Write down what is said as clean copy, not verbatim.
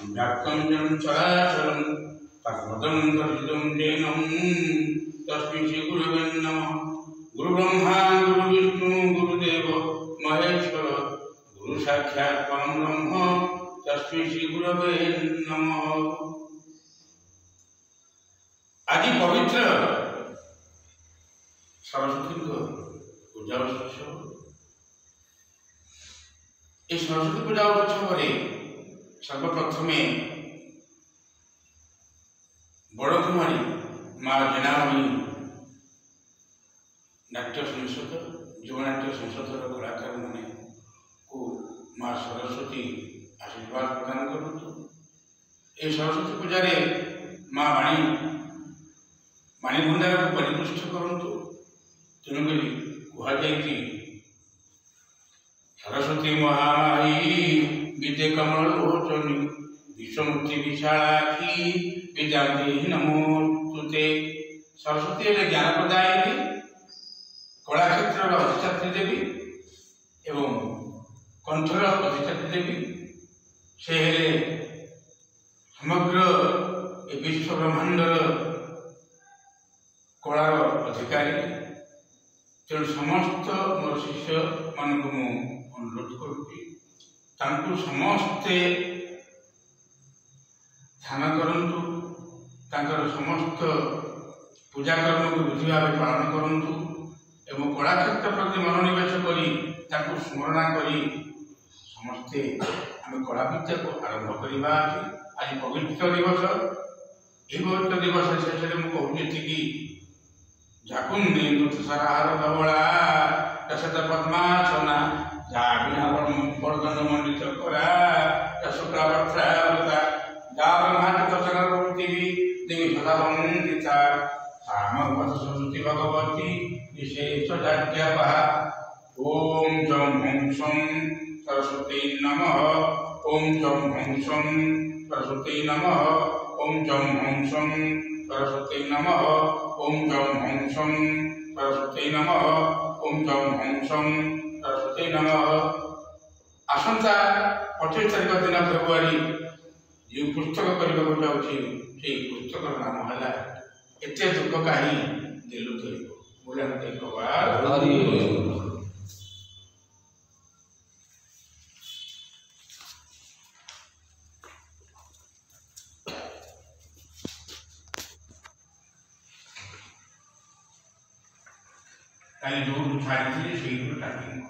व्याप्तं जं चराचरं तत्पदं दर्शितं येन तस्मै श्रीगुरवे नमः। गुरुब्रह्मा गुरुविष्णु गुरुदेव महेश्वर गुरु साक्षात् परं ब्रह्म तस्मै श्रीगुरवे नमः। आज पवित्र सरस्वती पूजा उत्सव। ये सरस्वती पूजा उत्सव सर्वप्रथमे बड़ कुमारी माँ वीणामयी नाट्य संसद युवनाट्य संसद कलाकार माने को माँ सरस्वती आशीर्वाद प्रदान करतु। ये सरस्वती पूजा माँ वाणी भंडार को परिपुष्ट करतु। तेणुकरी कहुई सरस्वती महामाई विद्ये कमल लोचनी विश्वमूर्ति विशालाखी विद्यार्थी नमोस्तुते। सरस्वती ज्ञान प्रदायिनी कला क्षेत्र अधिष्ठात्री देवी एवं कंठर अधिष्ठात्री देवी। से समग्र विश्व ब्रह्मांडर कलार अधिकारी। तेणु समस्त मोर शिष्य मान अनुरोध करुच्ची समस्ते ध्यान करंतु, समस्त पूजाकर्म को विधि भाव पालन करंतु एवं कला क्षेत्र प्रति मनोनिवेश करी स्मरण करी समस्ते आम कला विद्या को आरंभ करवा। आज पवित्र दिवस। ये पवित्र दिवस शेष में मुझे झाकुंडी ऋतुसाराहार धवला दशत पद्मासना वर्धन मंडित करा शुक्लावत्रा देवी सदा वंदिता सरस्वती भगवती विशेष जाड्यापा। ओम जं हं सं सरस्वती नमः। ओम जं हं सं सरस्वती नमः। ओम जं हं सं सरस्वती नमः। ओम जं हं सं सरस्वती नमः। ओम जं हं सं सरस्वती नमः। आसंता 25 तारीख दिन फेब्रुआरी जो पुस्तक करने को जाऊँगी से पुस्तक नाम है एते दुख कहीं दिलु तो बोले एक बार जो छाड़ी से टाइम